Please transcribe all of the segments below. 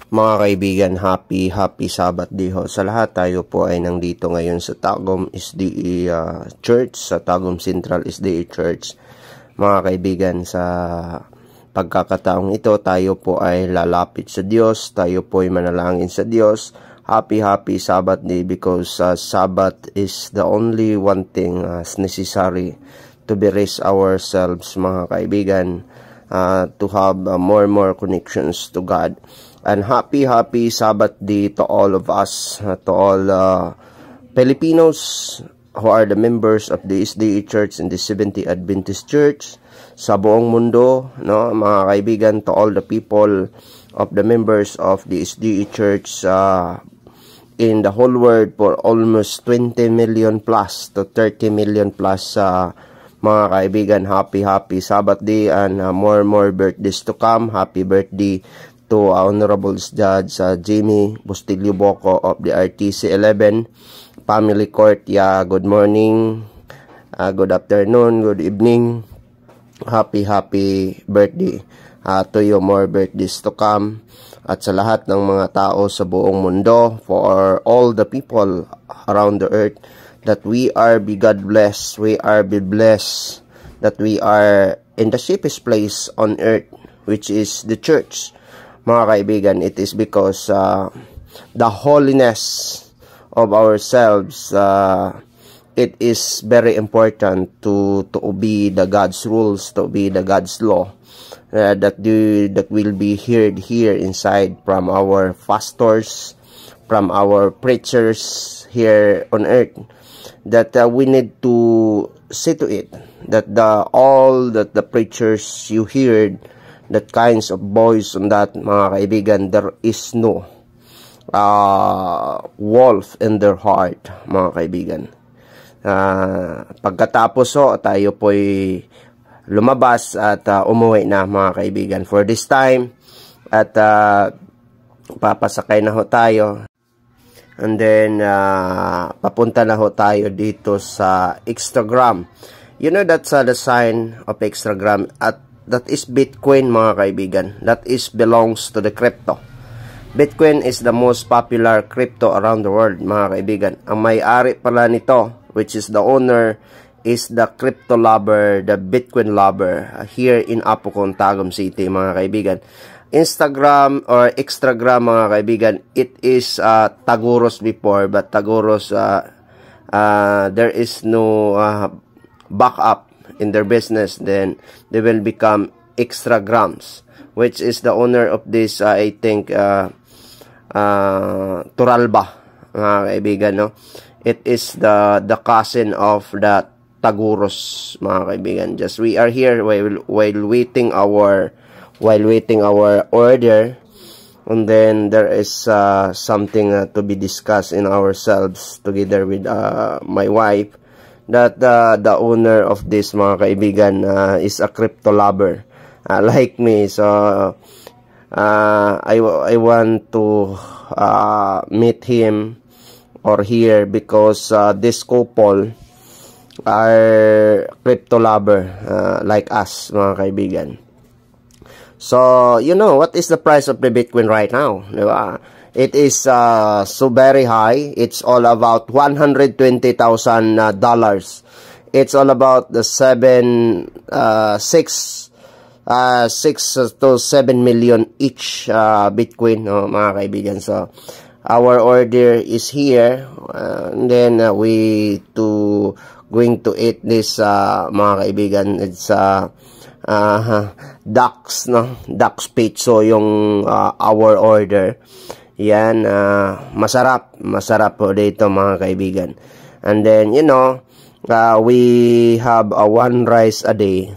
Mga kaibigan, happy Sabbath day ho. Sa lahat, tayo po ay nandito ngayon sa Tagum SDA Church, sa Tagum Central SDA Church. Mga kaibigan, sa pagkakataong ito, tayo po ay lalapit sa Diyos, tayo po ay manalangin sa Diyos. Happy Sabbath day, because Sabbath is the only one thing necessary to be-raise ourselves, mga kaibigan, to have more connections to God. And happy Sabbath day to all of us, to all Filipinos who are the members of the SDA Church and the Seventh-day Adventist Church sa buong mundo, no, mga kaibigan, to all the people of the members of the SDA Church in the whole world, for almost 20 million plus to 30 million plus, mga kaibigan, happy Sabbath day, and more birthdays to come. Happy birthday to Honorable Judge Jimmy Bustilio Boco of the RTC 11 Family Court. Yeah, good morning, good afternoon, good evening. Happy birthday to you, more birthdays to come. At sa lahat ng mga tao sa buong mundo, for all the people around the earth, that we are be God blessed, we are be blessed, that we are in the safest place on earth, which is the church. Mga kaibigan, it is because the holiness of ourselves, it is very important to obey the God's rules, to obey the God's law, that will be heard here inside from our pastors, from our preachers here on earth, that we need to see to it that all that the preachers you heard, that kinds of voice on that, mga kaibigan, there is no wolf in their heart, mga kaibigan. Pagkatapos tayo po'y lumabas at umuwi na, mga kaibigan, for this time, at papasakay na ho tayo, and then papunta na ho tayo dito sa Instagram. You know, that's the sign of Instagram, at that is Bitcoin, mga kaibigan. That is belongs to the crypto. Bitcoin is the most popular crypto around the world, mga kaibigan. Ang may-ari pala nito, which is the owner, is the crypto lover, the Bitcoin lover, here in Apocon, Tagum City, mga kaibigan. Instagram or Extragram, mga kaibigan, it is Taguros before, but Taguros, there is no backup in their business. Then they will become Extragrams, which is the owner of this, I think, Turalba, mga kaibigan, no? It is the cousin of the Taguros, mga kaibigan. Just we are here while waiting our order, and then there is something to be discussed in ourselves together with my wife, that the owner of this, mga kaibigan, is a crypto lover, like me. So I want to meet him or here, because this couple are crypto lover, like us, mga kaibigan. So, you know, what is the price of the Bitcoin right now? Diba? It is so very high. It's all about $120,000. It's all about the 6 to 7 million each Bitcoin, no, mga kaibigan. So, our order is here, and then we going to eat this, mga kaibigan. It's Dax, no? Dax Pizzo yung our order. Yan, masarap po dito, mga kaibigan. And then, you know, we have one rice a day.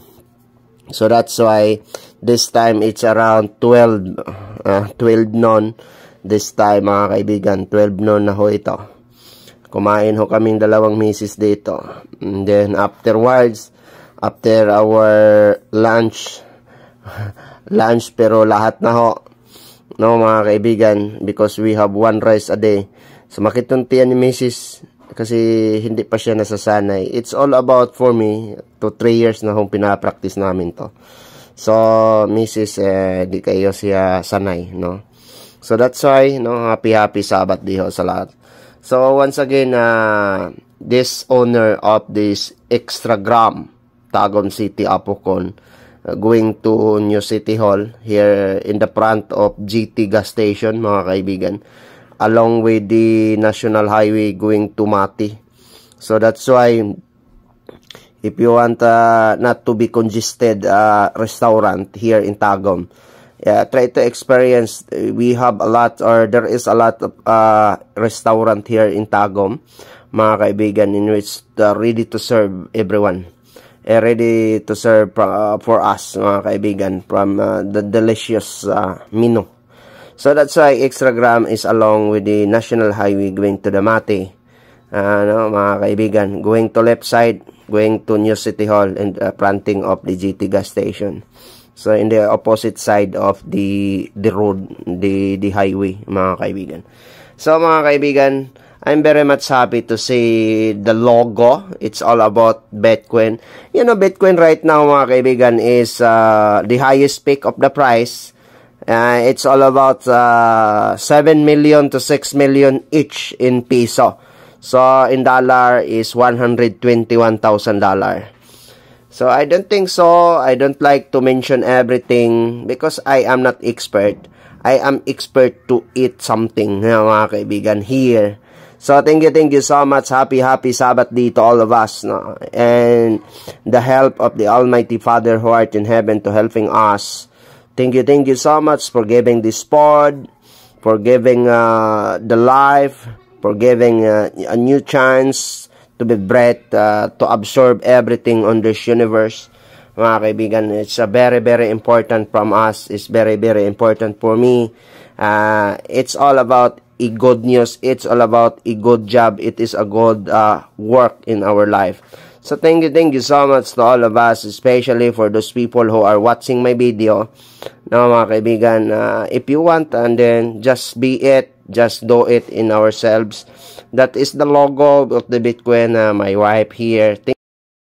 So that's why this time it's around 12 noon. This time, mga kaibigan, 12 noon na ho ito. Kumain ho kaming dalawang misis dito. And then afterwards, after our lunch, pero lahat na ho, no, mga kaibigan, because we have one rice a day. So makituntian ni misis, kasi hindi pa siya nasasanay. It's all about, for me, 2-3 years na hong pinapractice namin to. So, misis, di kayo siya sanay, no? So that's why, happy Sabbath day ho sa lahat. So once again, this owner of this Extragram, Tagum City, Apocon, going to New City Hall here in the front of GT gas station, mga kaibigan, along with the National Highway going to Mati. So that's why, if you want not to be congested restaurant here in Tagum, try to experience. We have a lot, or there is a lot of restaurant here in Tagum, mga kaibigan, in which ready to serve everyone. Ready to serve for us, mga kaibigan, from the delicious menu. So that's why Extragram is along with the National Highway going to the Mati. Mga kaibigan, going to left side, going to New City Hall, and planting of the GT gas station. So in the opposite side of the road, the highway, mga kaibigan. So mga kaibigan, I'm very much happy to see the logo. It's all about Bitcoin. You know, Bitcoin right now, mga kaibigan, is the highest peak of the price. It's all about 7 million to 6 million each in peso. So in dollar is $121,000. So I don't think so. I don't like to mention everything because I am not expert. I am expert to eat something, mga kaibigan, here. So thank you so much. Happy Sabbath day to all of us, no? And the help of the Almighty Father who art in heaven to helping us. Thank you so much for giving this pod, for giving the life, for giving a new chance to be breath, to absorb everything on this universe. Mga kaibigan, it's a very important from us. It's very important for me. It's all about a good news. It's all about a good job. It is a good work in our life. So thank you so much to all of us, especially for those people who are watching my video. Now, mga kaibigan, if you want, and then just be it, just do it in ourselves. That is the logo of the Bitcoin. My wife here.